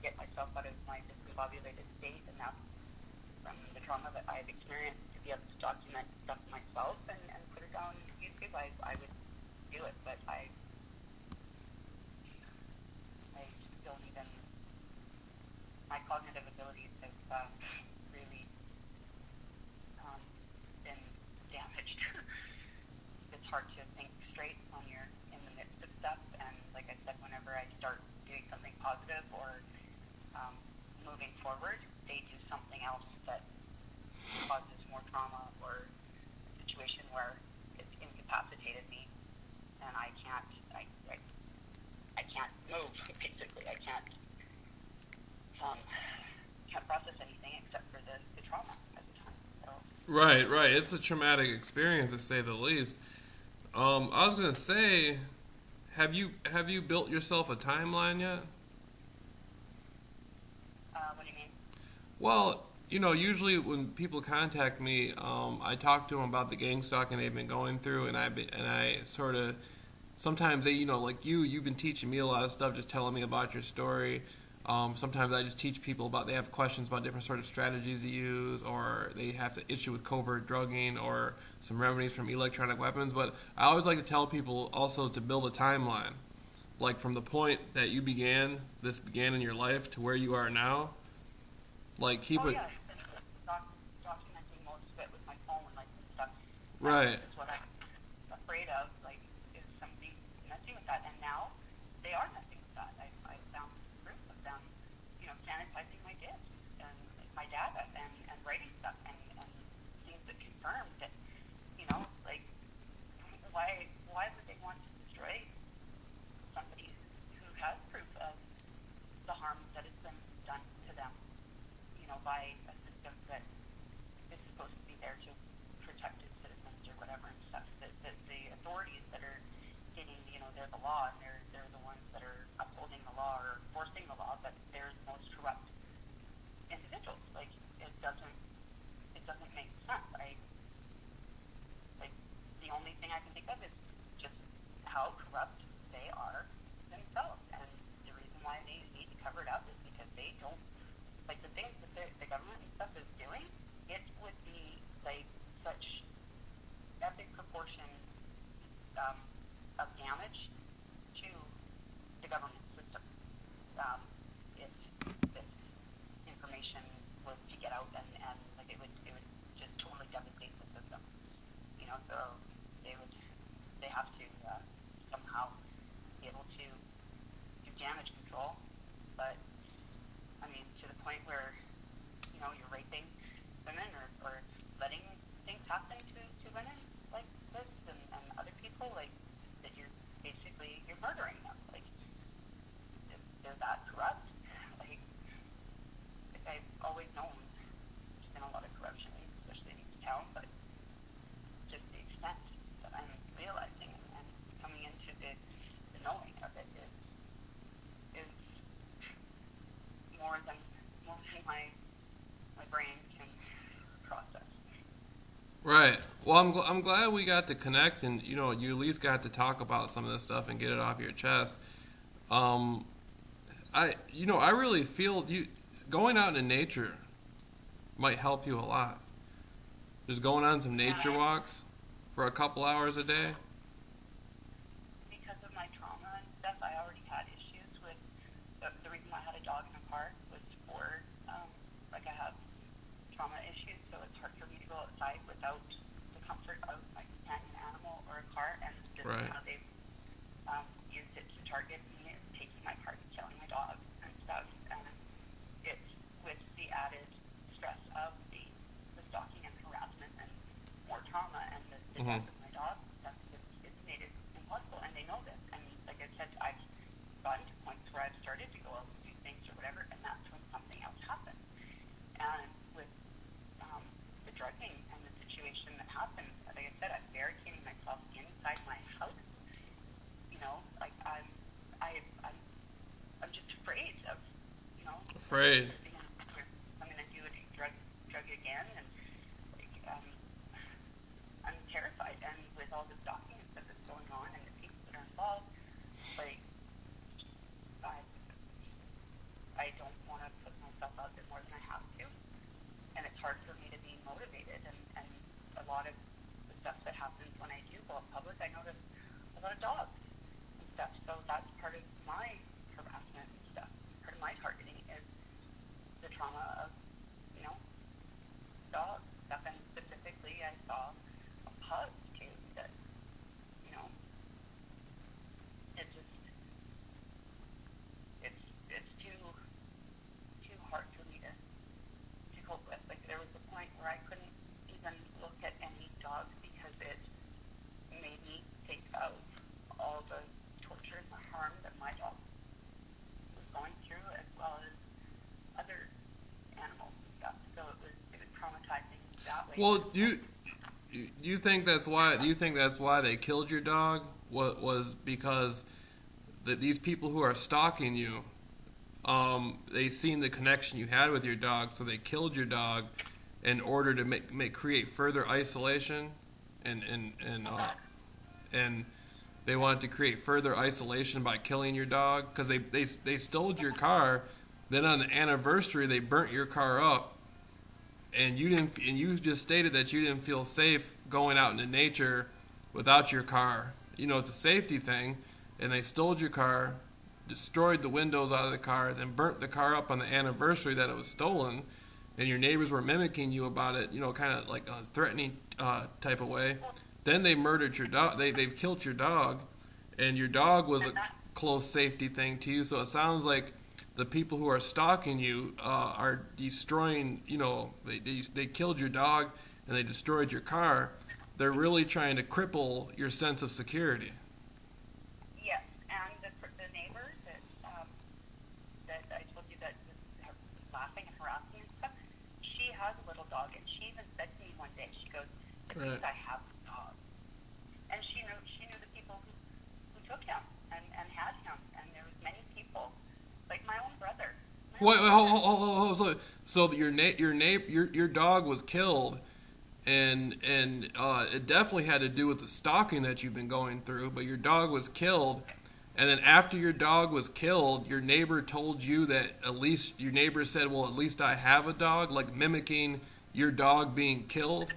get myself out of my discombobulated state, and that's from the trauma that I've experienced, to be able to document stuff myself and put it on YouTube. I would do it, but I don't even, my cognitive abilities have really been damaged. It's hard to think straight when you're in the midst of stuff, and like I said, whenever I start doing something positive or moving forward, they do something else that causes more trauma, or a situation where it's incapacitated me, and I can't move, basically. I can't process anything except for the trauma at the time. So. Right. It's a traumatic experience, to say the least. I was gonna say, have you built yourself a timeline yet? What do you mean? Well, usually when people contact me, I talk to them about the gang stalking they've been going through, and I sort of, sometimes they, like you've been teaching me a lot of stuff, just telling me about your story. Sometimes I just teach people they have questions about different sort of strategies to use, or they have to issue with covert drugging or some remedies from electronic weapons. But I always like to tell people also to build a timeline, like from the point that this began in your life to where you are now. Like keep it. Yeah, documenting most of it with my phone, like and stuff. Right. That's what I'm afraid of. Like, is somebody messing with that? And now they are messing with that. I found proof of them, sanitizing my discs and my data and writing stuff and things that confirm that, like, why would they want to destroy somebody who has proof of the harm that has been done to them, by a system that is supposed to be there to protect its citizens or whatever and stuff. The authorities that are getting, they're the law, and they're the ones that are upholding the law or enforcing the law, but they're the most corrupt individuals. Like, it doesn't make sense. The only thing I can think of is just how corrupt they are themselves, and the reason why they need to cover it up is because they don't, like, the things that the government and stuff is doing, it would be like such epic proportion of damage to the government system if this information was to get out, and like it would just totally devastate the system. So they have to somehow be able to do damage control, but I mean, to the point where, you're raping women or letting things happen to women like this and other people, like, that you're murdering them. Like, if they're that corrupt, like I've always known there's been a lot of corruption, especially in this town, but just the extent that I'm realizing and coming into the knowing of it is more than my brain can process. Right. Well, I'm glad we got to connect, and you at least got to talk about some of this stuff and get it off your chest. I really feel going out in nature might help you a lot. Just going on some nature walks for a couple hours a day. Because of my trauma and stuff, I already had issues with the reason why I had a dog in the park was for I have trauma issues, so it's hard for me to go outside without the comfort of my companion animal or a car, and this Right. is how they've used it to target me, is taking my car and killing my dog and stuff, and it's with the added stress of the stalking and harassment and more trauma and the death of my dog. It's made it impossible, and they know this. And like I said, I've gotten to points where I've started to go out and do things or whatever, and that's when something else happened. And with the drugging and the situation that happened, like I said, I've barricaded myself inside my house. Like I'm just afraid of, Afraid. I'm going to do it, drug again, and like, I'm terrified. And with all this stalking and stuff that's going on, and the people that are involved, like, I don't a lot of the stuff that happens when I do go out public, I notice a lot of dogs and stuff. So that's part of my harassment and stuff. Part of my targeting is the trauma of, you know, dogs and stuff. And specifically, I saw a pug too that, you know, it just, it's too hard for me to cope with. Like, there was a point where I couldn't even look at any dogs because it made me think of all the torture and the harm that my dog was going through, as well as other animals and stuff. So it was traumatizing that way. Well, you think that's why? Do you think that's why they killed your dog? What was because these people who are stalking you, they seen the connection you had with your dog, so they killed your dog in order to create further isolation, and they wanted to create further isolation by killing your dog because they stole your car. Then on the anniversary, they burnt your car up, and you just stated that you didn't feel safe going out into nature without your car. You know, it's a safety thing, and they stole your car, destroyed the windows out of the car, then burnt the car up on the anniversary that it was stolen, and your neighbors were mimicking you about it, you know, kind of like a threatening type of way. Then they murdered your dog. They've killed your dog, and your dog was a close safety thing to you. So it sounds like the people who are stalking you are destroying, you know, they killed your dog and they destroyed your car. They're really trying to cripple your sense of security. Yes, and the neighbor that I told you that was laughing and harassing and stuff, she has a little dog, and she even said to me one day, she goes, "At least I have a dog." And she knew the people who took him and had him, and there was many people, like my own brother. Wait, hold. So your dog was killed, and it definitely had to do with the stalking that you've been going through. But your dog was killed, and then after your dog was killed, your neighbor told you that your neighbor said, "Well, at least I have a dog," like mimicking your dog being killed.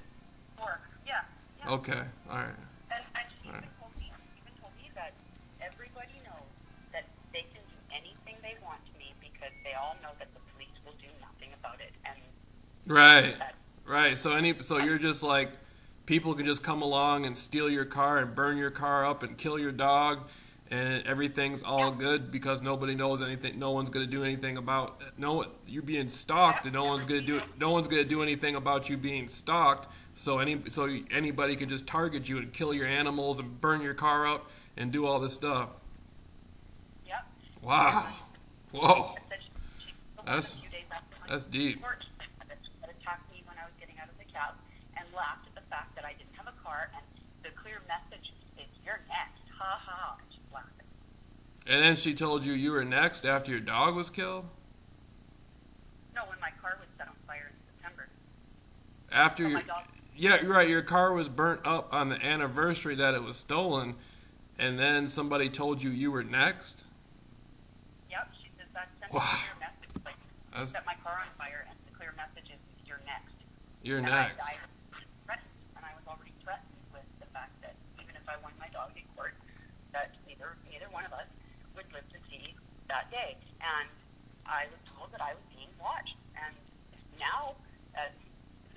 Yeah. Okay, all right. And she even told me that everybody knows that they can do anything they want to me because they all know that the police will do nothing about it. And Right. So you're just like, people can just come along and steal your car and burn your car up and kill your dog, and everything's all good because nobody knows anything. No one's going to do anything about you being stalked, and no one's going to do anything about you being stalked. So anybody can just target you and kill your animals and burn your car up and do all this stuff. Yep. Wow. Whoa. That's deep. That attacked me when I was getting out of the cab and laughed at the fact that I didn't have a car, and the clear message is, "You're next." Ha ha. And she's laughing. And then she told you were next after your dog was killed? No, when my car was set on fire in September. Yeah, you're right. Your car was burnt up on the anniversary that it was stolen, and then somebody told you were next? Yep, she says that sent a clear message, like, set my car on fire, and the clear message is, "You're next." You're next. I was threatened, and I was already threatened with the fact that even if I won my dog in court, that neither one of us would live to see that day. And I was told that I was being watched. And now, as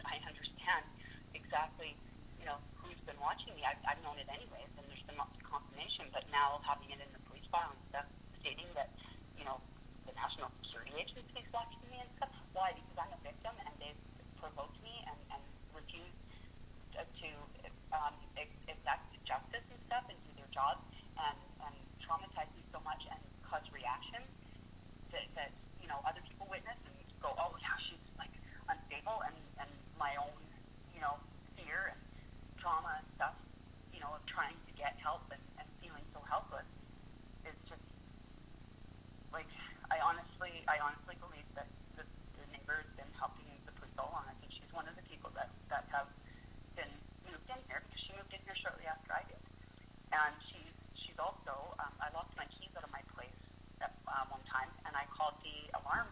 I understand exactly, you know, who's been watching me, I've known it anyways, and there's been lots of confirmation. But now having it in the police file and stuff, stating that, you know, the National Security Agency is watching me and stuff. Why? Because I'm a victim, and they've provoked me and refused to exact justice and stuff and do their job and traumatize me so much and cause reactions that you know, other people witness and go, "Oh yeah, she's like unstable," and my own, you know, fear and trauma and stuff, you know, of trying to get help and feeling so helpless is just like, I honestly believe that the neighbor has been helping the police all along. I think she's one of the people that have been moved in here, because she moved in here shortly after I did. And she's also, I lost my keys out of my place at one time, and I called the alarm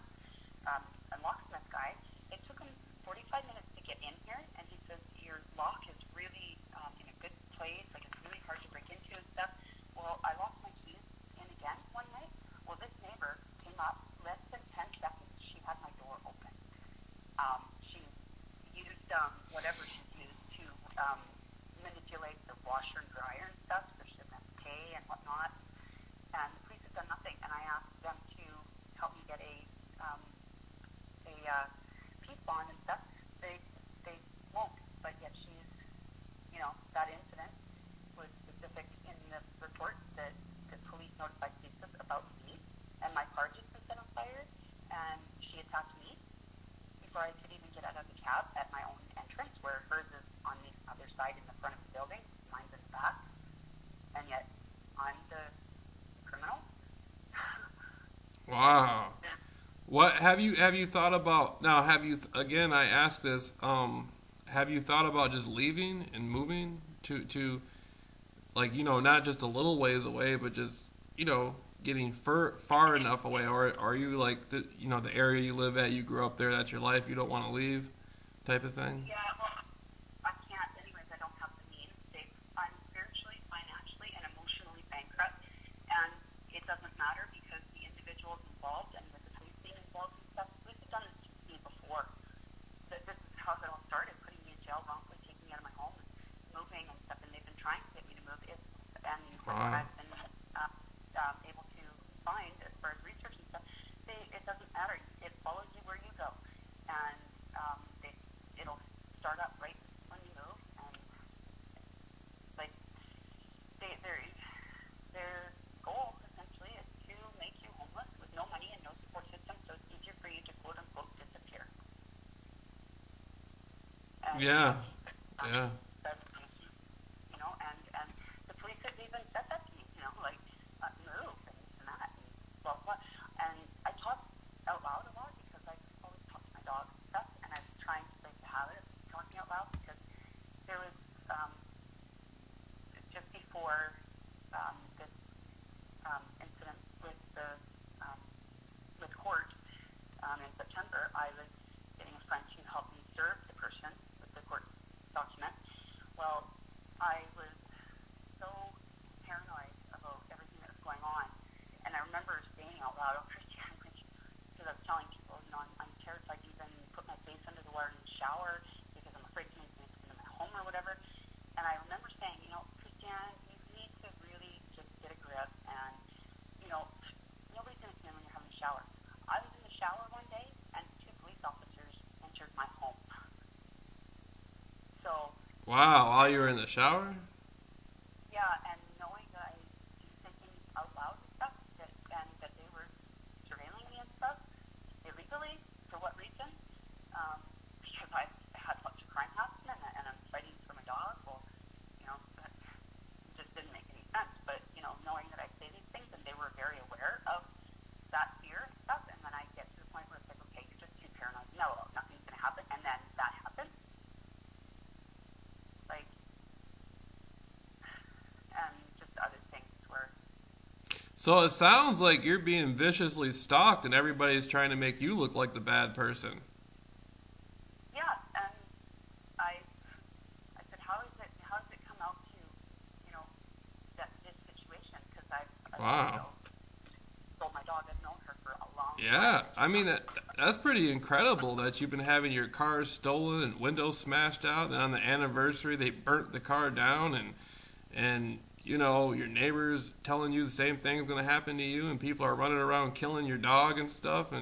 and locksmith guy. It took him 45 minutes to get in here, and he says, your lock is really in a good place, like it's really hard to break into and stuff. Well, I lost my keys in again one night. Well, this neighbor came up less than 10 seconds. She had my door open. She used whatever she's used to manipulate the washer and dryer and stuff, so she doesn't have to pay and whatnot. And the police have done nothing. And I asked them to help me get a peace bond and stuff. They won't. But yet she's, that incident was specific in the report that the police notified police about me, and my car just been set on fire, and she attacked me before I could even get out of the cab at my own entrance, where hers is on the other side in the front of the building, mine's in the back, and yet I'm the criminal. Wow. What have you thought about now? Have you again? I ask this. Have you thought about just leaving and moving to like not just a little ways away, but just getting far enough away, or are you like the area you live at? You grew up there. That's your life. You don't want to leave, type of thing. Yeah, well, I can't. Anyways, I don't have the means. I'm spiritually, financially, and emotionally bankrupt, and it doesn't matter because the individuals involved and with the police being involved and stuff, the police have done this to me before. This is how it all started, putting me in jail, wrongfully taking me out of my home, and moving and stuff, and they've been trying to get me to move. And what Wow. I've been able to find as far as research and stuff, it doesn't matter. It follows you where you go, and it'll start up right when you move, and like their goal essentially is to make you homeless with no money and no support system, so it's easier for you to quote unquote disappear. And Yeah. Yeah. that's, and the police have even said that to me, like move and this and that and blah blah. And I talk out loud a lot because I always talk to my dog and stuff, and I'm trying to break the habit of talking out loud because there was just before this incident with the with court in September, I was getting a friend to help me serve the person with the court document. Well, I was so paranoid about everything that was going on, and I remember saying out loud, "Oh, Christiane," because I was telling people, I'm terrified to even put my face under the water in the shower because I'm afraid someone's going to come into my home or whatever. And I remember saying, Christiane, you need to really just get a grip, and nobody's going to see you when you're having a shower. I was in the shower one day, and 2 police officers entered my home. So. Wow. While you were in the shower. Yeah, and knowing that I do say things out loud and stuff, and that they were surveilling me and stuff, illegally, for what reason? Because I've had lots of crime happen, and I'm fighting for my dog. Well, that just didn't make any sense. But, knowing that I say these things, and they were very aware of that fear and stuff, and then I get to the point where it's like, okay, you're just too paranoid. No, nothing's going to happen, and then that happens. Like, and just other things where. So it sounds like you're being viciously stalked, and everybody's trying to make you look like the bad person. Yeah, and I said, how does it come out to, this situation? Because I've Wow. sold my dog. I've known her for a long Yeah, time. I mean that's pretty incredible that you've been having your cars stolen and windows smashed out, and on the anniversary they burnt the car down, and your neighbors telling you the same thing's going to happen to you, and people are running around killing your dog and stuff,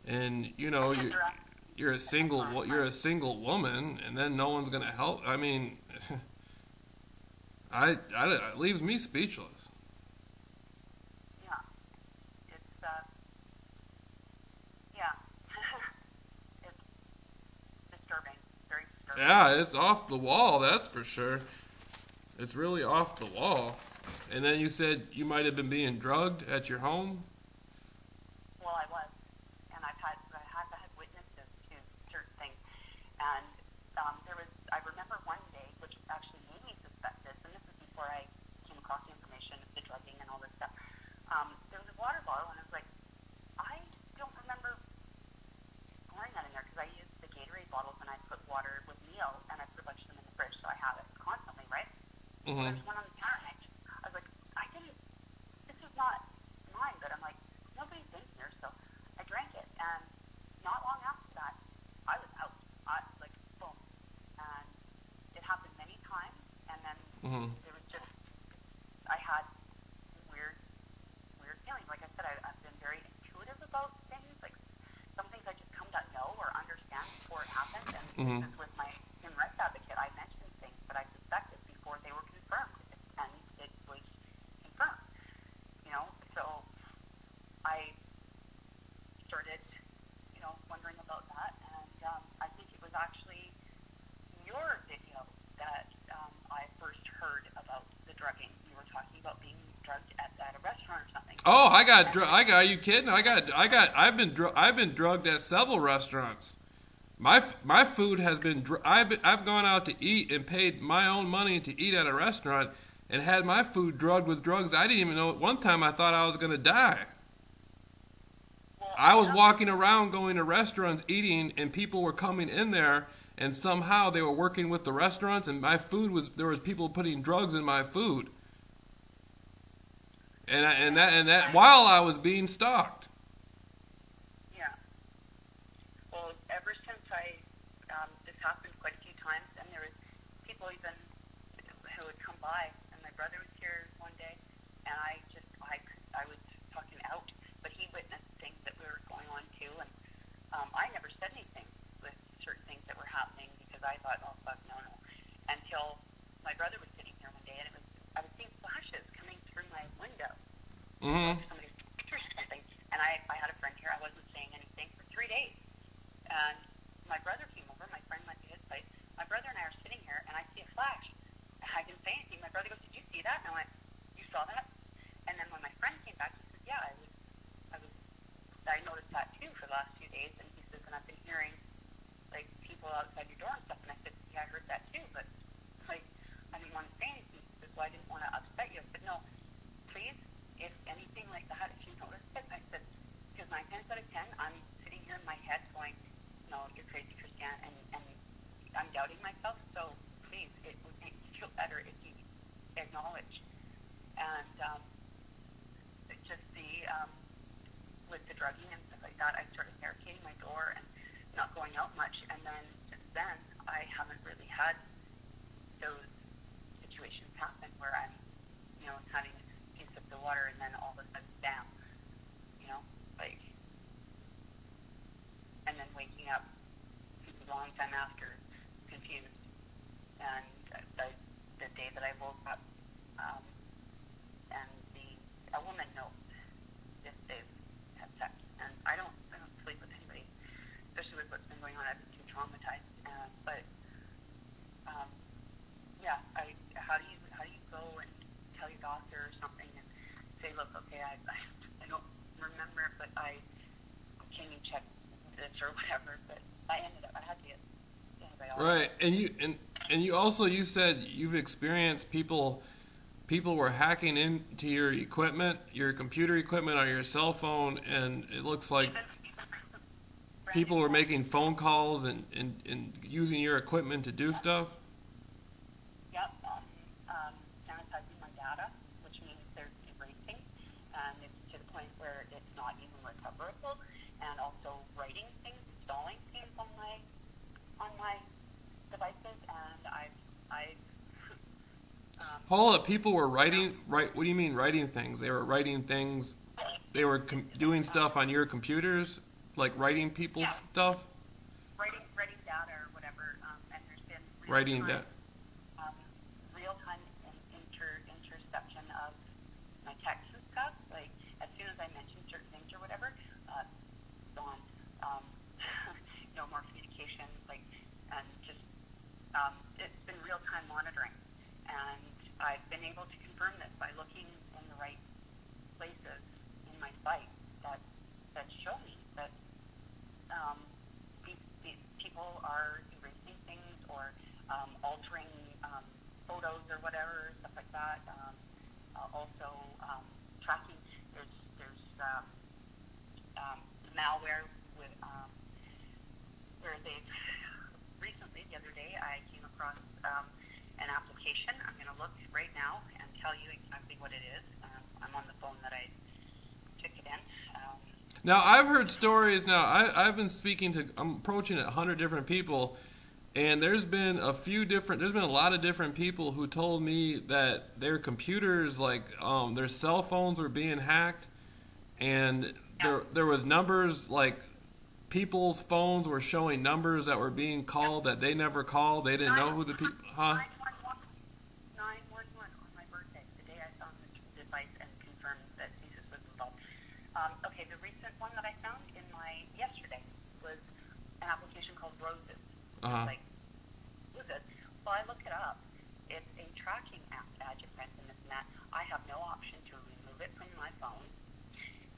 and you're a single woman, and then no one's going to help. I mean, it leaves me speechless. Yeah, it's yeah, it's disturbing, very disturbing. Yeah, it's off the wall, that's for sure. It's really off the wall. And then you said you might have been being drugged at your home? Well, I was, and I had witnesses to certain things, and I remember one day, which actually made me suspect this, and this is before I came across the information of the drugging and all this stuff. There was a water bottle, and I was like, I don't remember pouring that in there, because I used the Gatorade bottles, and I put water with Neo, and I put a bunch of them in So I Mhm. just went on the counter and I was like, this is not mine, but I'm like, nobody's been here, so I drank it, and not long after that, I was out. Like, boom. And it happened many times, and then Mhm. it was just, I had weird, weird feelings. Like I said, I've been very intuitive about things. Like, some things I just come to know or understand before it happens, and Mhm. this is with my human rights advocate. I mentioned things that I suspected before they were confirmed, and it was confirmed, you know? So I started, wondering about that, and I think it was actually your video that I first heard about the drugging. You were talking about being drugged at a restaurant or something. Oh, I got. And Are you kidding? I've been drugged at several restaurants. My food has been. I've gone out to eat and paid my own money to eat at a restaurant and had my food drugged with drugs. I didn't even know. One time I thought I was gonna die. well, I was yeah, walking around going to restaurants eating, and people were coming in there, and somehow they were working with the restaurants, and my food was there was people putting drugs in my food, and that while I was being stalked. yeah. Well, ever since this happened quite a few times, and there was people even who would come by, and my brother was here one day, and I was talking out, but he witnessed things that were going on too, and I never said anything with certain things that were happening because I thought, oh fuck, no, until my brother was sitting here one day, and I was seeing flashes coming through my window, Hmm. like somebody's pictures or something, and I had a friend here. I wasn't saying anything for 3 days. And my brother came over. My friend went to his place. My brother and I are sitting here, and I see a flash. I didn't say anything. My brother goes, "Did you see that?" And I went, "You saw that?" And then when my friend came back, he said, "Yeah, I noticed that too for the last 2 days." And he says, "And I've been hearing like people outside your door and stuff." And I said, "Yeah, I heard that too, but like I didn't want to say anything because I didn't want to upset you." I said, "No, please, if anything like that, if you notice it," I said, because 9 times out of 10, I'm sitting here in my head going, "No, you're crazy, Christiane," and I'm doubting myself. So please, it would make me feel better if you acknowledge. And it's just with the drugging and stuff like that, I started barricading my door and not going out much. And then since then, I haven't really had those situations happen where I'm, having a piece of the water and then all of a sudden, bam, like, and then waking up a long time after, confused. And the day that I woke up, and a woman knows if they've had sex, and I don't sleep with anybody, especially with what's been going on. I've been too traumatized. But yeah, how do you go and tell your doctor or something and say, look, okay, I don't remember, but can you check this or whatever? But I had to get antibiotics. Right, and you also you said you've experienced people were hacking into your equipment, your computer equipment, or your cell phone, and it looks like people were making phone calls and using your equipment to do stuff. Yep, sanitizing my data, which means they're erasing, and it's to the point where it's not even recoverable, and also writing things, installing things on my devices, and I've Hold up, people were writing. What do you mean writing things? They were writing things. They were doing stuff on your computers, like writing people's stuff. writing data or whatever, and there's been Writing that. real-time interception of my texts and stuff. Like, as soon as I mention certain things or whatever, gone. No more communication, like, and just, it's been real-time monitoring. And I've been able to confirm this by looking in the right places in my site that show me that these people are erasing things or altering photos or whatever, stuff like that. Also tracking. There's malware with where they've recently, the other day, I came across an application application. I'm going to look right now and tell you exactly what it is. I'm on the phone that I took it in. Now, I've heard stories. Now, I've been speaking to, I'm approaching 100 different people, and there's been a lot of different people who told me that their computers, like their cell phones were being hacked, and there was numbers, like people's phones were showing numbers that were being called that they never called. They didn't know who the people, huh? 911 on my birthday, the day I found the device and confirmed that Jesus was involved. Okay, the recent one that I found in my yesterday was an application called Roses. Like Roses. Well, I look it up. It's a tracking app, add your friends and this and that. I have no option to remove it from my phone.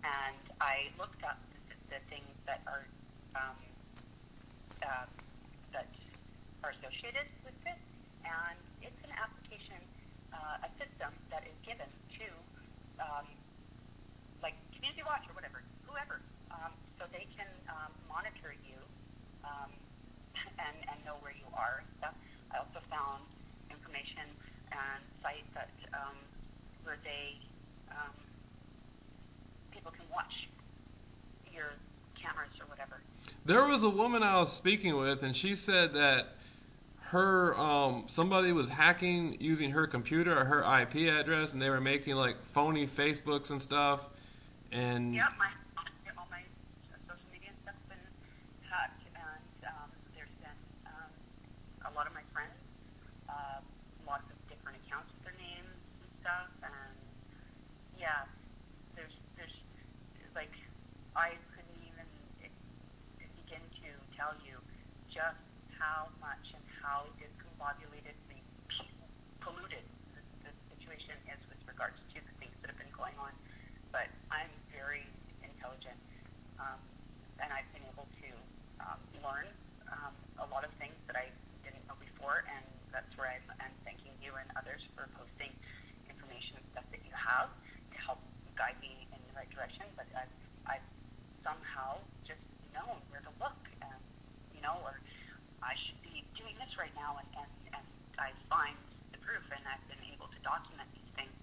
And I looked up the things that are associated with this, and it's an application, a system that is given to like Community Watch or whatever, whoever, so they can monitor you and know where you are and stuff. I also found information and site that where they people can watch your cameras or whatever. There was a woman I was speaking with, and she said that her somebody was hacking using her computer or her IP address, and they were making like phony Facebooks and stuff. And yeah, all my social media stuff's been hacked, and there's been a lot of my friends, lots of different accounts with their names and stuff, and yeah, there's like I couldn't even begin to tell you just how much and how discombobulated, polluted the situation is with regards to the things that have been going on. But I'm very intelligent, and I've been able to learn a lot of things that I didn't know before, and that's where I'm thanking you and others for posting information and stuff that you have to help guide me in the right direction. But I've somehow just known where to look, and or I should be doing this right now, and I find the proof, and I've been able to document these things.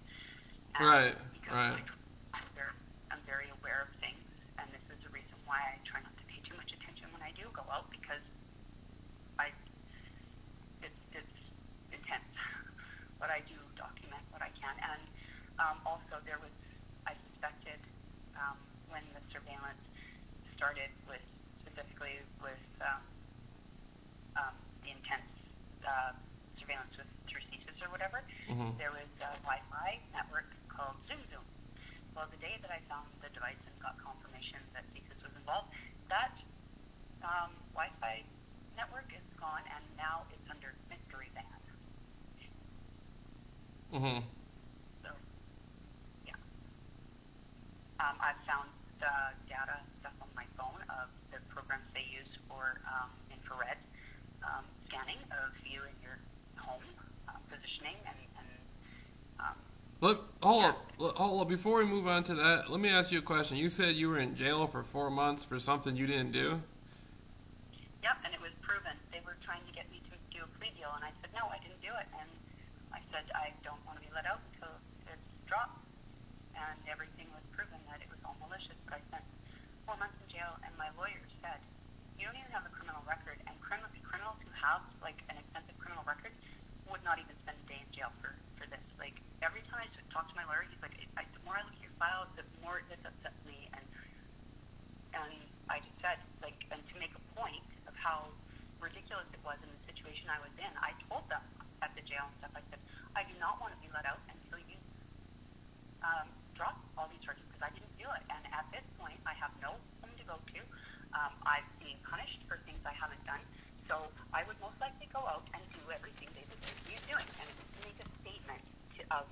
And right. I'm very aware of things, and this is the reason why I try not to pay too much attention when I do go out, because it's intense. But I do document what I can, and also I suspected when the surveillance started specifically with the intense surveillance through CSIS or whatever, there was a Wi-Fi network called Zoom. Well, the day that I found the device and got confirmation that CSIS was involved, that Wi-Fi network is gone, and now it's under mystery ban. So, yeah. I've found data stuff on my phone of the programs they use for infrared scanning of you in your home, positioning, and hold up. Before we move on to that, let me ask you a question. You said you were in jail for 4 months for something you didn't do? Yep, and it was proven. They were trying to get me to do a plea deal, and I said, no, I didn't do it. And I said, I don't want to be let out until it's dropped. And everything was proven that it was all malicious. But I spent 4 months in jail, and my lawyer said, you don't even have a criminal record, and criminals who have like an extensive criminal record would not even spend a day in jail for this. Like, every time I talk to my lawyer, he's like, the more I look at your file, the more this upsets me. And I just said, like, and to make a point of how ridiculous it was in the situation I was in, I told them at the jail and stuff, I said, I do not want to be let out until you drop all these charges, because I didn't do it. And at this point, I have no home to go to. I'm being punished for things I haven't done. So I would most likely go out and do everything they would accuse me of doing, and make a statement of,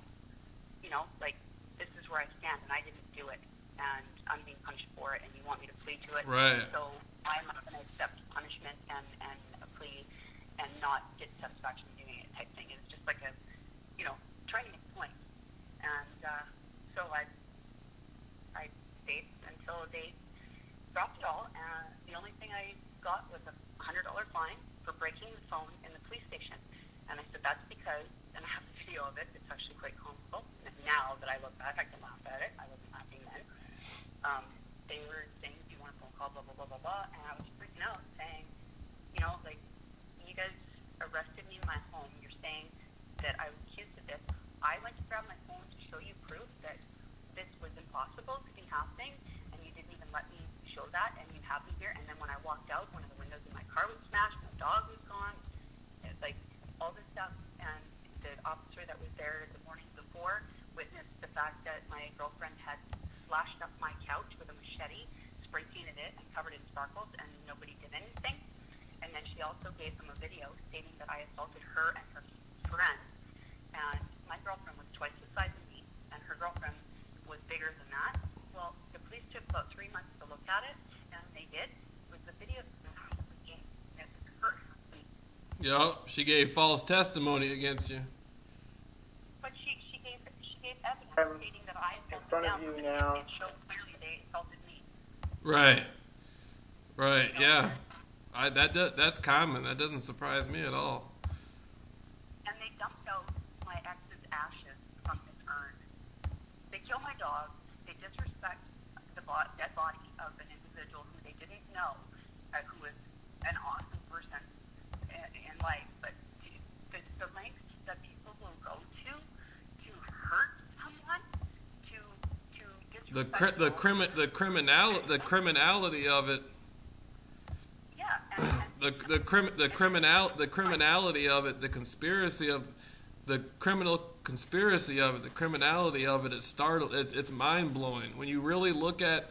like, this is where I stand, and I didn't do it, and I'm being punished for it, and you want me to plea to it. Right. So I'm not going to accept punishment and a plea and not get satisfaction doing it type thing. It's just like a, trying to make a point. And so I stayed until they dropped it all, and the only thing I got was a $100 fine for breaking the phone in the police station. And I said, that's because, and I video of it. It's actually quite comical. And now that I look back, I can laugh at it. I wasn't laughing then. They were saying, do you want a phone call, blah, blah, blah, blah, blah. And I was freaking out saying, you know, like, you guys arrested me in my home. You're saying that I was accused of this. I went to grab my phone to show you proof that this was impossible to be happening, and you didn't even let me show that, and you have me here. And then when I walked out, one of the windows in my car was smashed, my dog was gone. It's like all this stuff, and the officer that was there the morning before witnessed the fact that my girlfriend had slashed up my couch with a machete, spray painted it, and covered it in sparkles, and nobody did anything. And then she also gave them a video stating that I assaulted her and her friend. And my girlfriend was twice the size of me, and her girlfriend was bigger than that. Well, the police took about 3 months to look at it, and they did. It was the video of her. Yep, she gave false testimony against you. But she gave evidence stating that I assaulted them. You now. It showed clearly they assaulted me. Right. Right. Yeah. That's common. That doesn't surprise me at all. And they dumped out my ex's ashes from his urn. They kill my dog. They disrespect the dead body of an individual who they didn't know, who was an awesome person in life. But the lengths that people will go to hurt someone, to disrespect the criminality of it. Yeah. The criminality of it, the conspiracy of the criminal conspiracy of it, the criminality of it is it's mind blowing when you really look at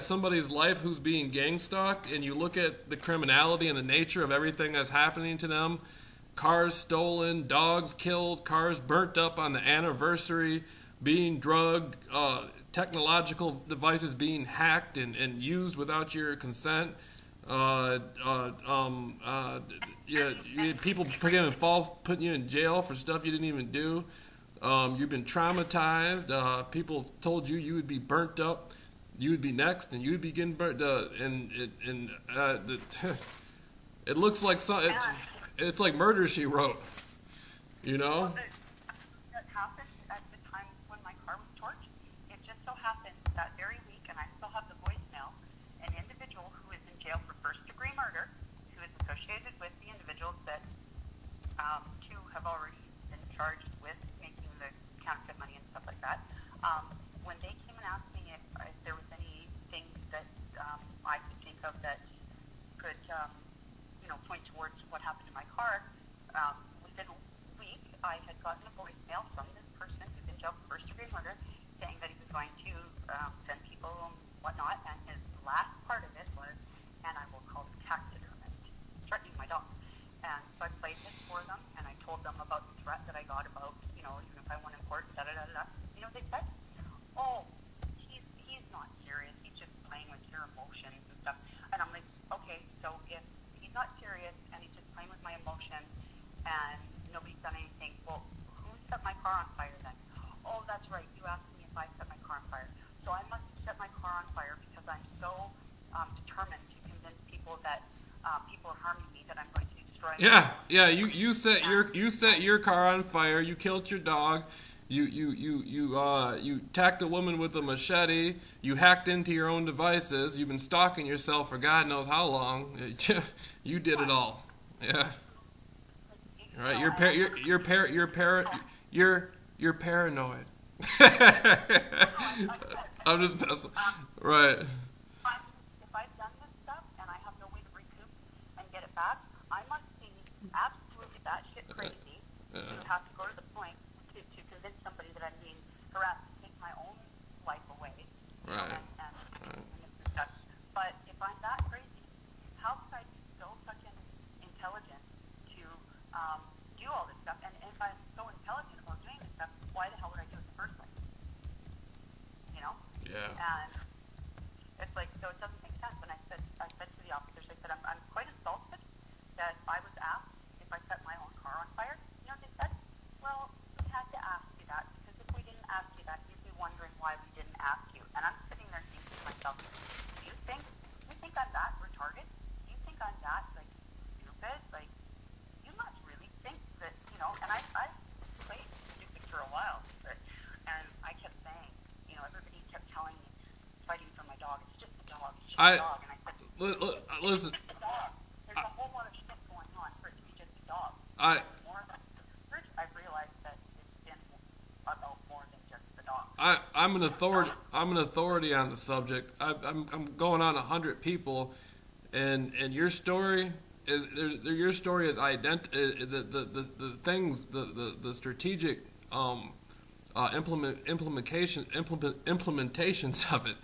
somebody's life who's being gang stalked, and you look at the criminality and the nature of everything that's happening to them. Cars stolen, dogs killed, cars burnt up on the anniversary, being drugged, technological devices being hacked and used without your consent. People putting you in jail for stuff you didn't even do. You've been traumatized. People told you would be burnt up, you would be next, and you would be getting burnt. It looks like it's like Murder, She Wrote. You know. That happened at the time when my car was torched. It just so happened that very week, and I still have the voicemail. An individual who is in jail for first-degree murder, who is associated with the individuals that two have already been charged with making the counterfeit money and stuff like that. When they came and asked me if there was anything that I could think of that could, point towards what happened to my car, within a week, I had gotten a voicemail from this person who's in jail for first-degree murder, saying that he was going to send people and whatnot, and his last part of it was, and I will call it taxidermist, threatening my dog. And so I played this for them, and I told them about the threat that I got about, even if I went in court, da-da-da-da-da. You know what they said? Oh, he's not serious. He's just playing with your emotions and stuff. And I'm like, okay, so if he's not serious and he's just playing with my emotions and nobody's done anything, well, who set my car on fire then? Oh, that's right. You asked me if I set my car on fire. So I must have set my car on fire because I'm so determined to convince people that people are harming me that I'm going to destroy them. Yeah. You set your car on fire. You killed your dog. You attacked a woman with a machete. You hacked into your own devices. You've been stalking yourself for God knows how long. You did it all. Yeah. Right. You're paranoid. I'm just messing. Right. If I've done this stuff and I have no way to recoup and get it back, I must be absolutely batshit crazy to have to go to the point to convince somebody that I'm being harassed to take my own life away. Right. And stuff. But if I'm that crazy, how could I be so fucking intelligent to do all this stuff? And if I'm so intelligent about doing this stuff, why the hell would I do it in the first place? Yeah. And it's like, so it doesn't make sense. And I said to the officers, I said, I'm quite insulted that I was asked if I set my own car on fire. You know what they said? Well, we had to ask you that because if we didn't ask you that, you'd be wondering why we didn't ask you. And I'm sitting there I dog. And I said, listen. it's a dog. There's a whole lot of shit going on for it to be just a dog. More than I've realized that it's been about more than just the dog. I'm an authority. I'm an authority on the subject. I'm going on 100 people, and your story is your story is the things the strategic implementations of it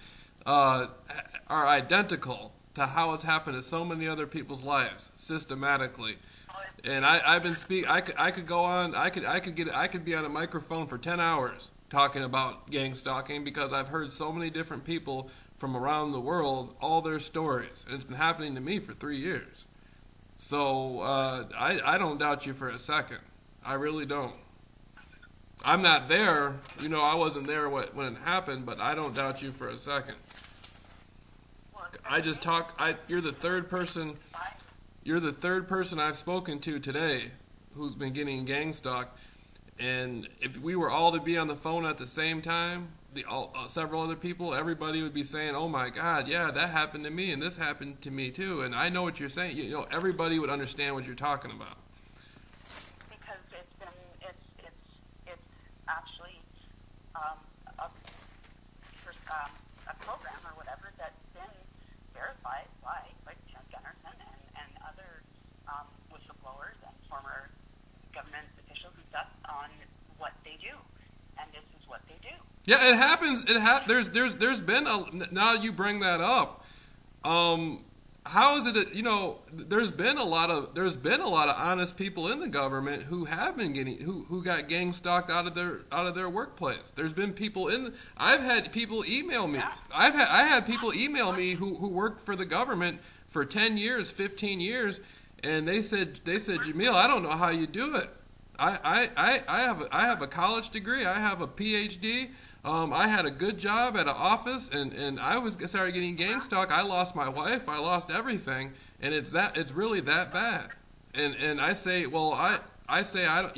are identical to how it's happened in so many other people's lives systematically. And I've been I could go on. I could be on a microphone for 10 hours talking about gang stalking because I've heard so many different people from around the world, all their stories, and it's been happening to me for 3 years. So I don't doubt you for a second. I really don't. I'm not there. I wasn't there when it happened, but I don't doubt you for a second. I just talk. You're the third person. You're the third person I've spoken to today who's been getting gang stalked. And if we were all to be on the phone at the same time, several other people, everybody would be saying, "Oh my God, yeah, that happened to me, and this happened to me too." And I know what you're saying. Everybody would understand what you're talking about. Because it's actually a program or whatever that's been verified by Tim Gunnarsson and other whistleblowers and former government officials and stuff on what they do, and this is what they do. Yeah, it happens. There's been now you bring that up. How is it? There's been a lot of honest people in the government who have been who got gang stalked out of their workplace. There's been people I've had people email me. Yeah. I had people email me who worked for the government for 10 years, 15 years, and they said, Jamil, I don't know how you do it. I have a college degree. I have a PhD. I had a good job at an office, and I started getting gang stalked. I lost my wife. I lost everything, and it's really that bad. And I say, well, I don't,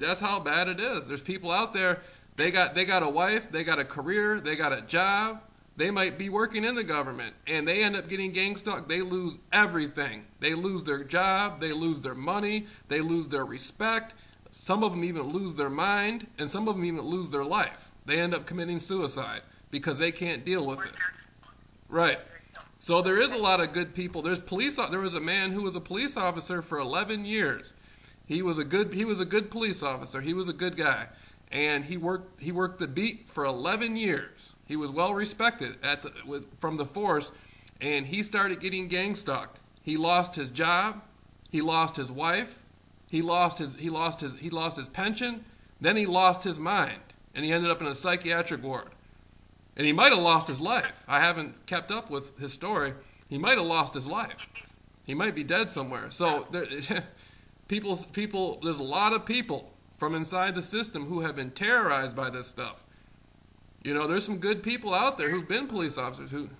that's how bad it is. There's people out there. They got a wife. They got a career. They got a job. They might be working in the government, and they end up getting gang stalked. They lose everything. They lose their job. They lose their money. They lose their respect. Some of them even lose their mind, and some of them even lose their life. They end up committing suicide because they can't deal with it. Right. So there is a lot of good people. There was a man who was a police officer for 11 years. He was a good police officer. He was a good guy, and he worked the beat for 11 years. He was well respected from the force, and he started getting gang stalked. He lost his job. He lost his wife. He lost his pension. Then he lost his mind, and he ended up in a psychiatric ward. And he might have lost his life. I haven't kept up with his story. He might have lost his life. He might be dead somewhere. So there's a lot of people from inside the system who have been terrorized by this stuff. There's some good people out there who've been police officers who.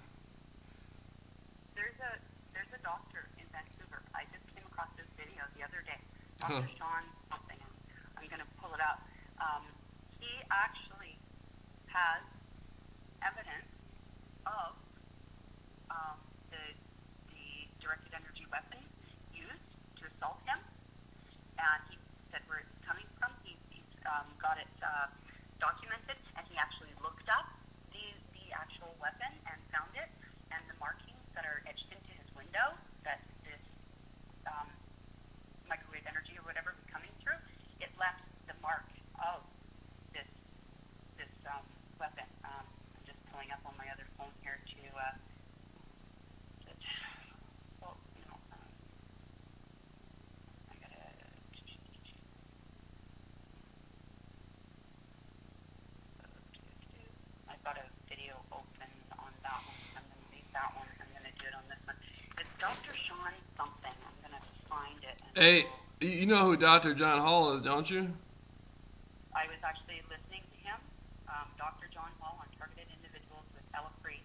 There's a doctor in Vancouver. I just came across this video the other day. Dr. Sean something. I'm going to pull it up. He actually has evidence of the directed energy weapon used to assault him, and he said where it's coming from. He's got it documented, and he actually looked up the actual weapon and found it, and the markings that are etched into his window that this microwave energy or whatever was coming through, it left the mark of this weapon. I'm just pulling up on my other phone here to I gotta. I've got a video open on that one. I'm going to leave that one. I'm going to do it on this one. It's Dr. Sean something. I'm going to find it. Hey, you know who Dr. John Hall is, don't you? I was actually listening to him, Dr. John Hall, on Targeted Individuals with Ella Free,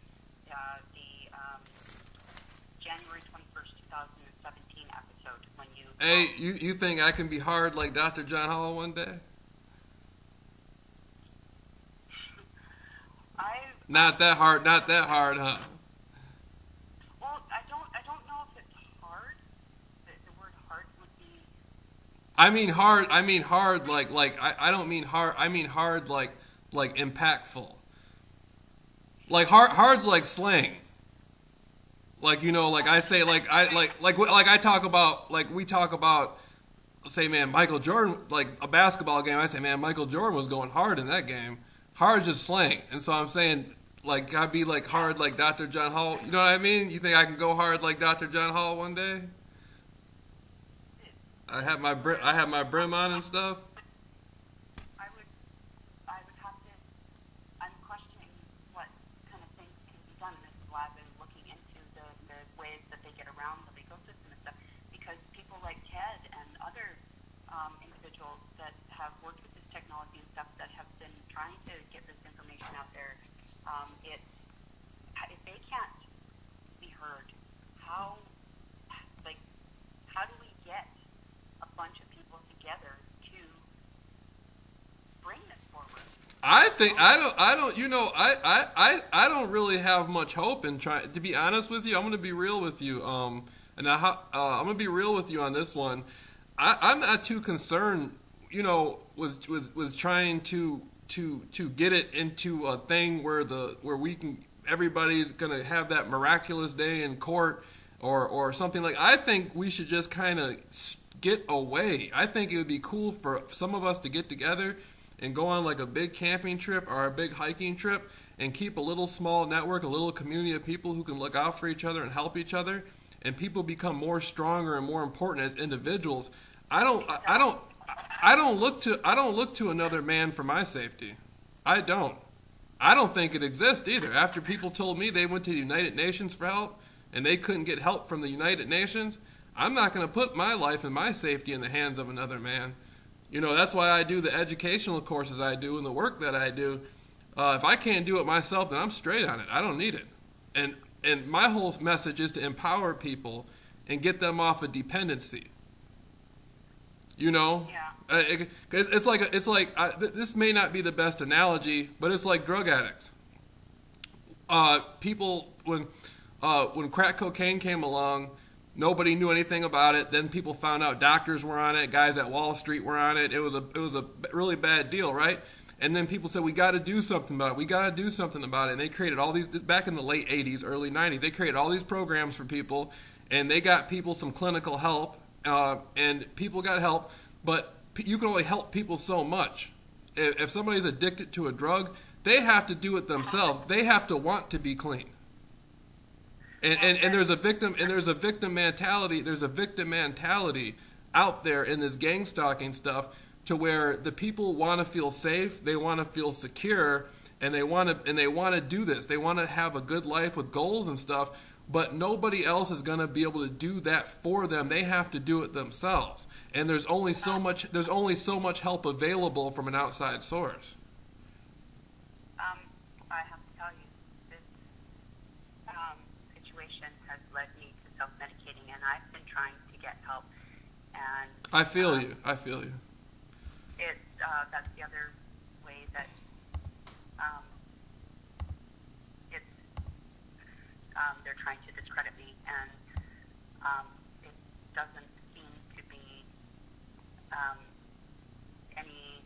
the January 21st, 2017 episode when you... Hey, you think I can be hard like Dr. John Hall one day? Not that hard. Not that hard, huh? Well, I don't know if it's hard. The word hard would be. I mean hard. I mean hard. I don't mean hard. I mean hard. Like impactful. Like hard's like slang. Like, you know, like I say, like I talk about, like we talk about, say, man, Michael Jordan, like a basketball game. I say, man, Michael Jordan was going hard in that game. Hard's just slang, and so I'm saying, like, I'd be like hard like Dr. John Hall. You know what I mean? You think I can go hard like Dr. John Hall one day? I have my brim on and stuff. I would have to. I'm questioning what kind of things can be done. This is why I've been looking into the ways that they get around the legal system and stuff. Because people like Ted and other individuals that have worked with this technology and stuff that have been trying to get this information out there, if they can't be heard, how do we get a bunch of people together to bring this forward? I think I don't you know I don't really have much hope in trying to be honest with you. I'm going to be real with you. I'm going to be real with you on this one. I'm not too concerned, you know, with trying to get it into a thing where everybody's going to have that miraculous day in court or something like. I think we should just kind of get away. I think it would be cool for some of us to get together and go on like a big camping trip or a big hiking trip and keep a little small network, a little community of people who can look out for each other and help each other, and people become more stronger and more important as individuals. I don't look to another man for my safety. I don't think it exists either. After people told me they went to the United Nations for help and they couldn't get help from the United Nations, I'm not going to put my life and my safety in the hands of another man. You know, that's why I do the educational courses I do and the work that I do. If I can't do it myself, then I'm straight on it. I don't need it. And my whole message is to empower people and get them off of dependency. You know, Yeah. It's like this may not be the best analogy, but it's like drug addicts. People when crack cocaine came along, nobody knew anything about it. Then people found out doctors were on it, guys at Wall Street were on it. It was a really bad deal, right? And then people said, we got to do something about it. We got to do something about it. And they created all these, back in the late 80s, early 90s, they created all these programs for people, and they got people some clinical help, and people got help, but you can only help people so much. If somebody's addicted to a drug, they have to do it themselves. They have to want to be clean. And there's a victim mentality out there in this gang stalking stuff, to where the people want to feel safe, they want to feel secure, and they want to do this. They want to have a good life with goals and stuff, but nobody else is going to be able to do that for them. They have to do it themselves. And there's only so much help available from an outside source. I have to tell you, this situation has led me to self-medicating, and I've been trying to get help. And I feel you. That's the other way that they're trying to discredit me, and it doesn't seem to be any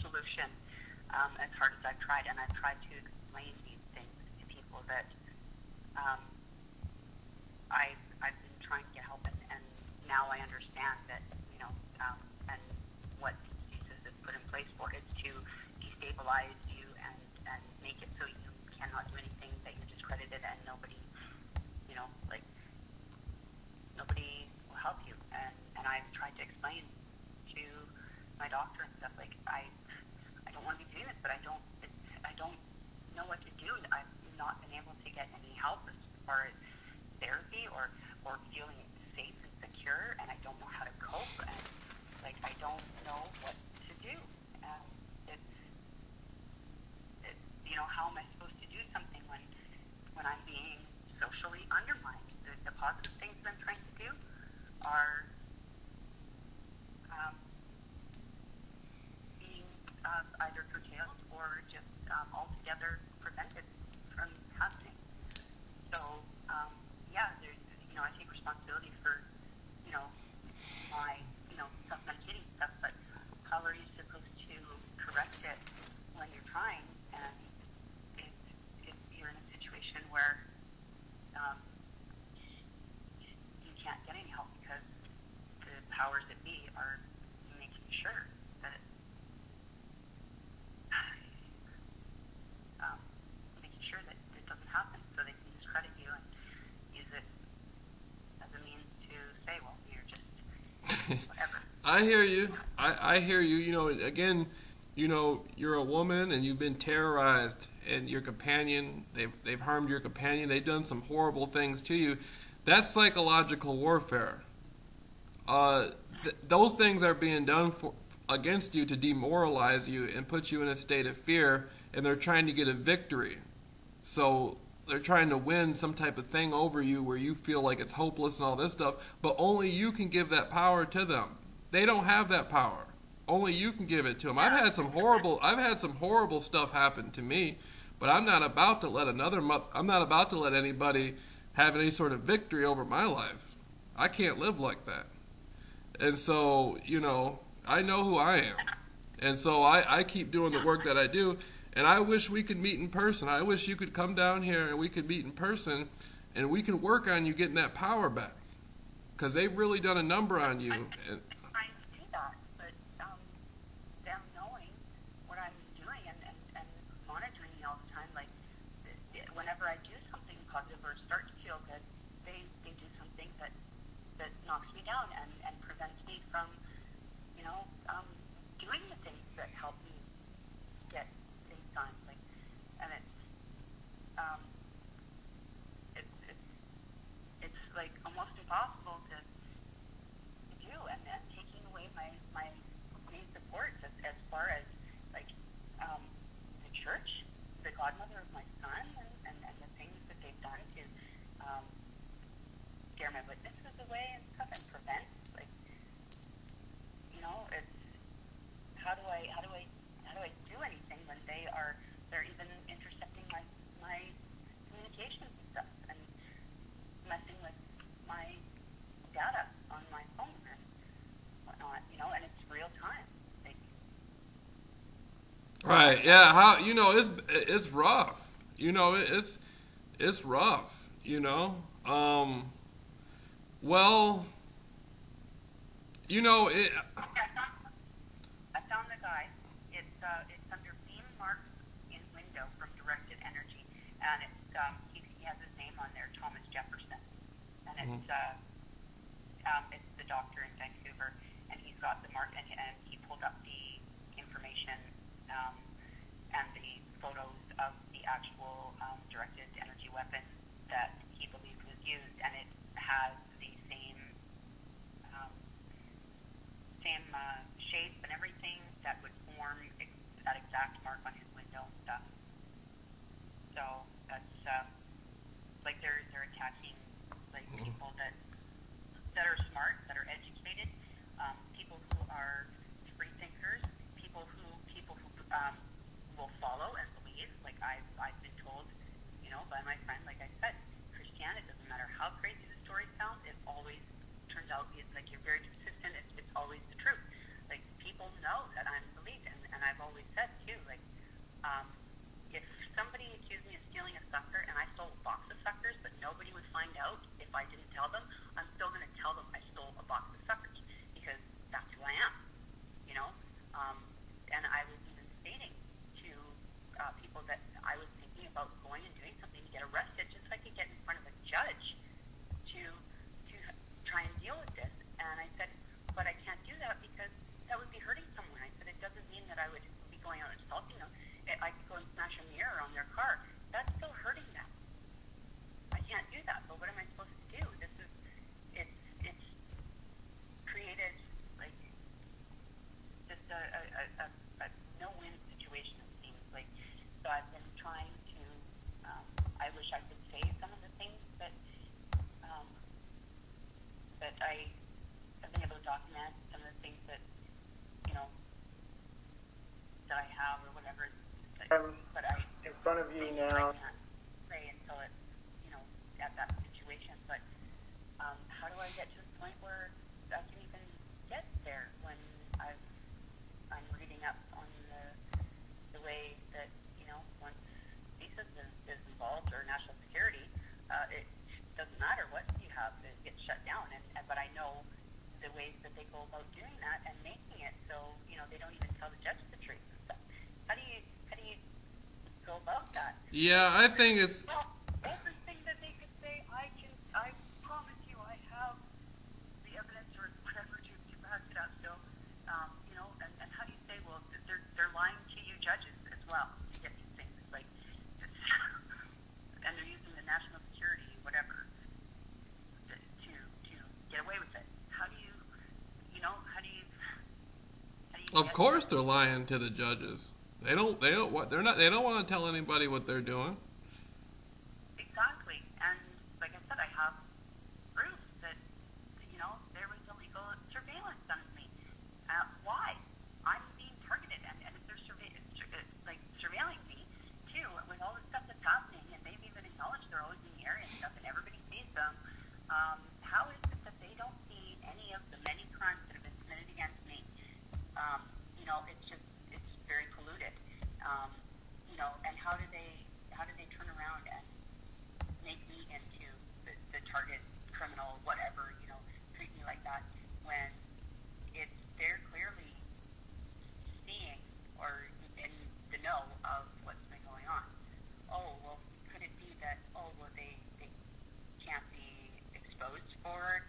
solution, as hard as I've tried. And I've tried to explain these things to people that I've been trying to get help, and now I understand that, you know, and what Jesus has put in place for it to destabilize you and make it so you cannot do anything, that you're discredited, and nobody, you know, like, nobody will help you. And I've tried to explain to my doctor and stuff, like, I don't want to be doing this, but I don't know what to do. I've not been able to get any help as far as therapy or feeling safe and secure, and I don't know how to cope, and like, I don't know what to do. It's you know, how am I supposed to do something when I'm being socially undermined? The positive things that I'm trying to do are being either curtailed or just altogether prevented. are making sure that making sure that it doesn't happen, so they can discredit you and use it as a means to say, well, you're just whatever. I hear you. I hear you. You know, again, you know, you're a woman and you've been terrorized, and your companion, they've harmed your companion. They've done some horrible things to you. That's psychological warfare. Those things are being done against you to demoralize you and put you in a state of fear, and they're trying to get a victory. So they're trying to win some type of thing over you where you feel like it's hopeless and all this stuff, but only you can give that power to them. They don't have that power. Only you can give it to them. I've had some horrible stuff happen to me, but I'm not about to let anybody have any sort of victory over my life. I can't live like that. And so, you know, I know who I am. And so I keep doing the work that I do. And I wish we could meet in person. I wish you could come down here and we could meet in person and we can work on you getting that power back. Because they've really done a number on you. I'm trying to do that, but them knowing what I'm doing and monitoring me all the time, like whenever I do something positive or start to feel good, they do something that knocks me down and prevents me from, you know, doing the things that help me get things done. Like, and it's like almost impossible to do, and taking away my main supports as far as like the church, the godmother of my son, and the things that they've done to scare my witnesses away and stuff and prevent, like, you know, it's how do I do anything when they're even intercepting my communications and stuff and messing with my data on my phone and whatnot, you know, and it's real time. Like, Right. Yeah. How, you know, it's rough. You know, it's rough. You know. Well. You know it. I found the guy. It's under beam marks in window from directed energy, and he has his name on there, Thomas Jefferson, and it's the doctor in Vancouver, and he's got the mark, and he pulled up the information and the photos of the actual directed energy weapon that he believed was used, and it has the same shape and everything that would form that exact mark on his window and stuff. So that's like they're attacking like people that are smart, that are educated, people who are free thinkers, people who will follow and believe. Like I've been told, you know, by my friend, like I said, Christianity, it doesn't matter how crazy the story sounds, it always turns out it's like you're very consistent. It's always the truth. Like people know that I'm believed, and I've always said too, like if somebody accused me of stealing a sucker and I stole a box of suckers, but nobody would find out if I didn't tell them, I'm still going to tell them I stole a box of suckers because that's who I am, you know. And I was even stating to people that I was thinking about going and doing something to get arrested, just so I could get in front of a judge to try and deal with this. And I said, but I can't do that because that would be hurting someone. I said, it doesn't mean that I would be going out and assaulting them. I could go and smash a mirror on their car. That's still hurting them. I can't do that. But what am I supposed to do? It's created like just a no-win situation, it seems like. So I've been trying to. I wish I could say some of the things that I have been able to document, some of the things that, you know, that I have or whatever. But I in front of you now. I can't say until it's, you know, at that situation. But how do I get to the point where I can even get there when I'm reading up on the way that, you know, once visas is involved or national security, it doesn't matter what you have, it gets shut down. But I know the ways that they go about doing that and making it so, they don't even tell the judge the truth and stuff. How do you go about that? Yeah, I think it's. Well, everything that they could say, I promise you, I have the evidence or whatever to back it up. So, and how do you say, well, they're lying to you judges as well to get these things. Like, and they're using the national security, whatever, to get away with it. How do you, Of course, they're lying to the judges. They don't want to tell anybody what they're doing. Exactly. And like I said, I have proof that, there was illegal surveillance on me. Why? I'm being targeted, and if they're surveilling me, too, with all the stuff that's happening, and they've even acknowledged they're always in the area and stuff, and everybody sees them, how is it that they don't see any of the many crimes that have been committed against me? It's very polluted. And how do they turn around and make me into the target criminal, whatever, treat me like that when they're clearly seeing or in the know of what's been going on. Oh, well, could it be that, they can't be exposed for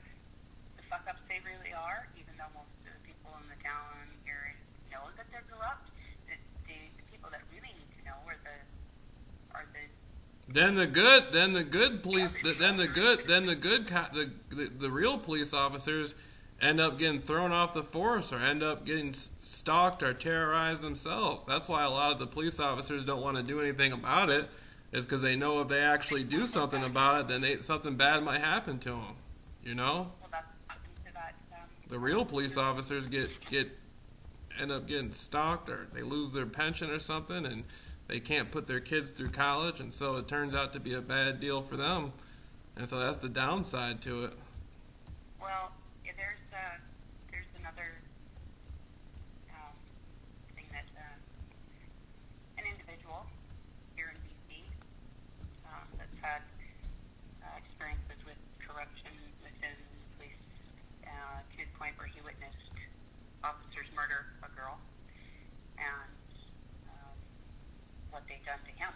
the fuck-ups they really are, even though most of the people in the town here know that they're corrupt? The people that really need to know are the real police officers end up getting thrown off the force or end up getting stalked or terrorized themselves. That's why a lot of the police officers don't want to do anything about it, is because they know if they actually do something about it, then something bad might happen to them. Well, that's happened to that. The real police officers end up getting stalked, or they lose their pension or something, and they can't put their kids through college, and so it turns out to be a bad deal for them. And so that's the downside to it. Well, there's another thing that an individual here in BC that's had experiences with corruption within police to the point where he witnessed officers murder a girl, and what they've done to him.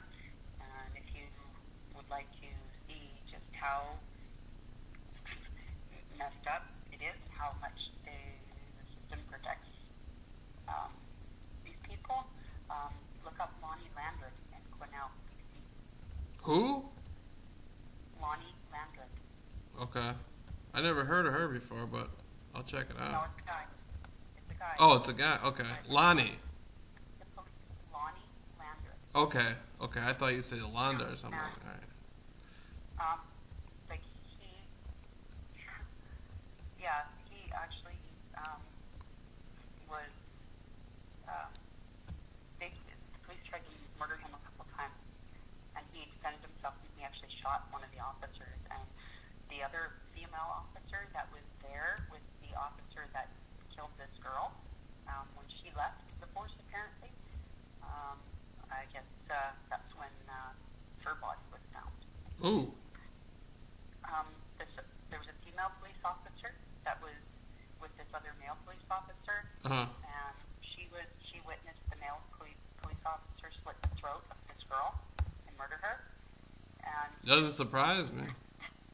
And if you would like to see just how messed up it is, how much the system protects these people, look up Lonnie Landreth in Quesnel, BC. Who? Lonnie Landreth. Okay. I never heard of her before, but I'll check it out. No, it's a guy. It's a guy. Oh, it's a guy. Okay. Lonnie. Lonnie Landreth. Okay. I thought you said Yolanda or something. All right. He actually was. The police tried to murder him a couple times, and he defended himself, and he actually shot one of the officers. And the other female officer that was there with the officer that killed this girl, when she left the force, apparently, I guess that's when her body was found. Ooh. There was a female police officer that was with this other male police officer, Uh-huh. and she witnessed the male police officer slit the throat of this girl and murder her. And Doesn't surprise me.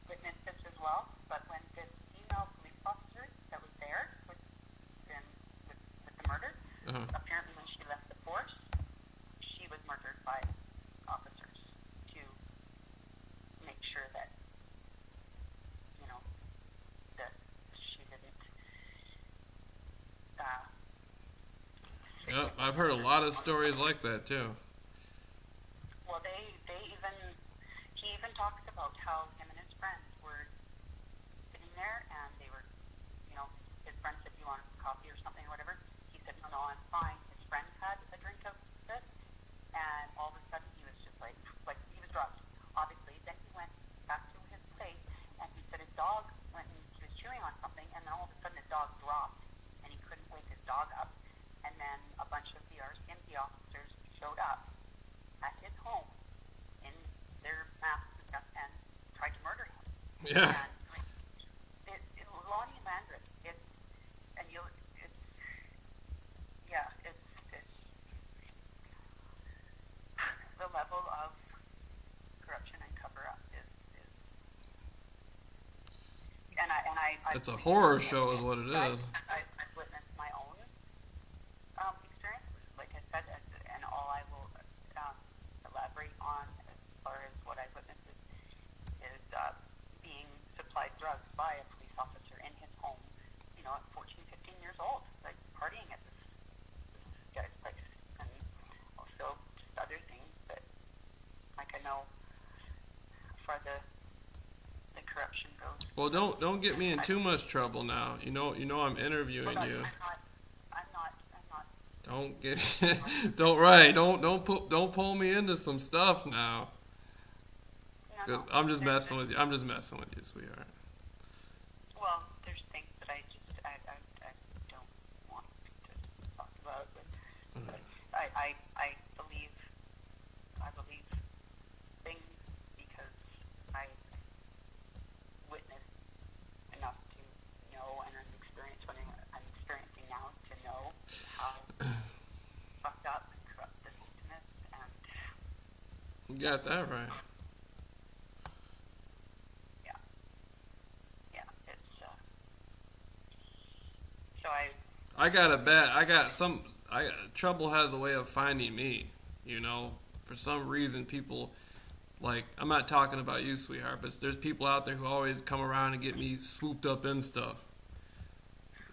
witnessed this as well. But when this female police officer that was there with the murder, Uh-huh. apparently when she left the force, she was murdered by officers to make sure that that she didn't. Yep, I've heard a lot of stories like that too. Well, he even talks about how him and his friends were sitting there, and they were, his friend said, "Do you want a coffee or something or whatever?" He said, "No, I'm fine." His friend had a drink of this, and all of a sudden he was just like he was drugged, obviously. Then he went back to his place, and he said his dog he was chewing on something, and then all of a sudden his dog dropped, and he couldn't wake his dog up. And then a bunch of the RCMP officers showed up at his home in their masks and stuff and tried to murder him. Yeah. And Lonnie Landreth, It's a horror show, is what it is. I've witnessed my own experience, like I said, and all I will elaborate on as far as what I witnessed is being supplied drugs by a police officer in his home, at 14, 15 years old, like partying at this guy's place, and also just other things that, like, I know for the corruption goes. Well, don't get me in too much trouble now. You know I'm interviewing you. I'm not. Don't get don't pull me into some stuff now. No, I'm just messing with you. I'm just messing with you, sweetheart. Well, there's things that I don't want to talk about, but I believe things because I witnessed enough to know, and I'm experiencing now to know how fucked up and corrupt the system is, and You got that right. yeah, it's so trouble has a way of finding me, for some reason people, like, I'm not talking about you, sweetheart, but there's people out there who always come around and get me swooped up in stuff.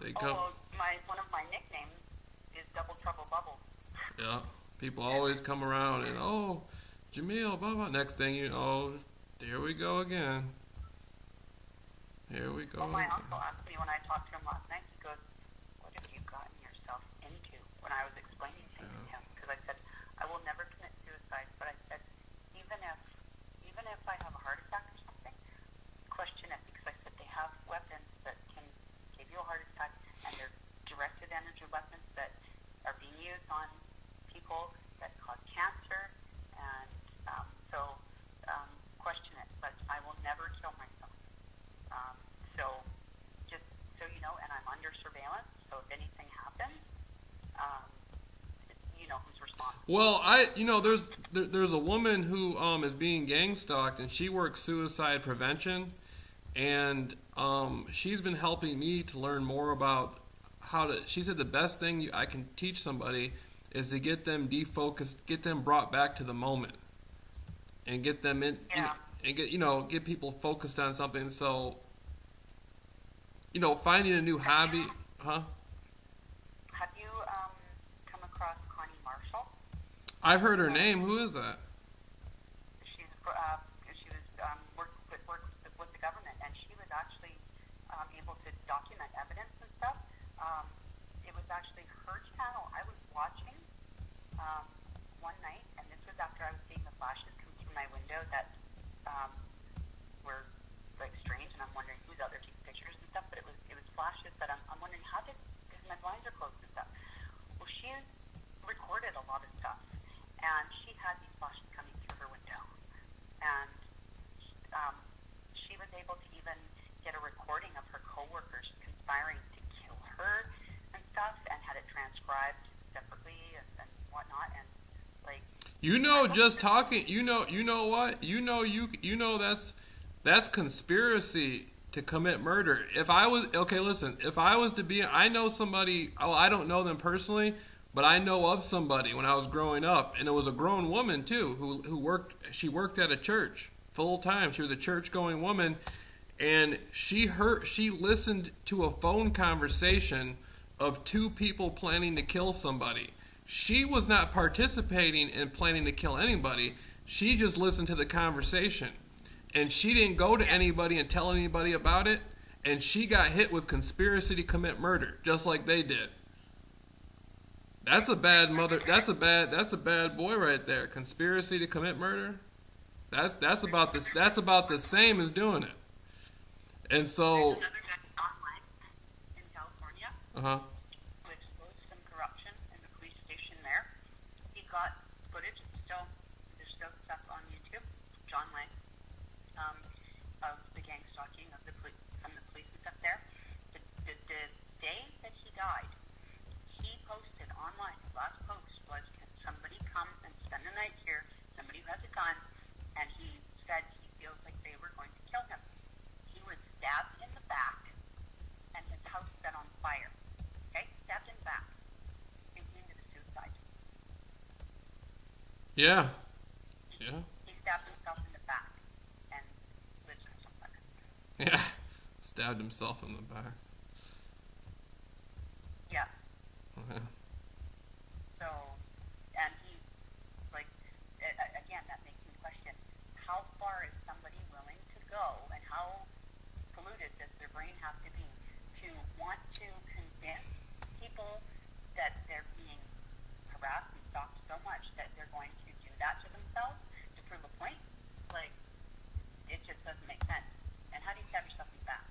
They come. One of my nicknames is Double Trouble Bubble. Yeah, people always come around and, oh, Jamil, blah, blah. Next thing you know, here we go again. Here we go. Well, my uncle asked me when I talked to him last night, he goes, what have you gotten yourself into? When I was explaining things to him, because I said, I will never commit suicide, but I said, even if I have a heart attack or something, question it, because I said they have weapons that can give you a heart attack, and they're directed energy weapons that are being used on people that cause cancer, and question it, but I will never kill myself. So just so you know, and I'm under surveillance, so if anything happens, you know who's responsible. Well, there's a woman who is being gang stalked, and she works suicide prevention, and she's been helping me to learn more about she said the best thing I can teach somebody is to get them defocused, get them brought back to the moment, and get them in, and get people focused on something. So, finding a new hobby, huh? Have you come across Connie Marshall? I've heard her name. Who is that? She was works with the government, and she was actually able to document evidence and stuff. It was actually her channel I was watching one night, and this was after I was seeing the flashes come through my window that were like strange, and I'm wondering who's out there taking pictures and stuff. But it was flashes that I'm wondering because my blinds are closed and stuff. Well, she recorded a lot of stuff, and she had these flashes coming through her window, and she was able to even get a recording of her coworkers conspiring to kill her and stuff, and had it transcribed separately and whatnot, and like. Just talking. What? That's conspiracy to commit murder. If I was to be, I know somebody. Oh, I don't know them personally, but I know of somebody when I was growing up, and it was a grown woman too who worked. She worked at a church full time. She was a church-going woman, and she listened to a phone conversation of two people planning to kill somebody. She was not participating in planning to kill anybody. She just listened to the conversation. And she didn't go to anybody and tell anybody about it. And she got hit with conspiracy to commit murder, just like they did. That's a bad mother. That's a bad boy right there. Conspiracy to commit murder. That's about the same as doing it. And so. There's another guy online in California. Who exposed some corruption in the police station there. He got footage. There's still stuff on YouTube. John Lang, of the gang stalking of from the police and stuff there. The day that he died, he posted online. His last post was, "Can somebody come and spend the night here? Somebody who has a gun." And he said he feels like they were going to kill him. He was stabbed in the back Yeah. He, Yeah. he stabbed himself in the back and lives in somewhere. Yeah. Stabbed himself in the back. Yeah. Yeah. So, and he, like, again, that makes me question, how far is somebody willing to go, and how polluted does their brain have to be to want to convince people that they're being harassed and stalked so much that they're going to do that to themselves to prove a point? Like, it just doesn't make sense. And how do you stab yourself in the back?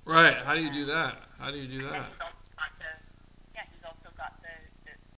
Right. How do you do that? How do you do And that? he's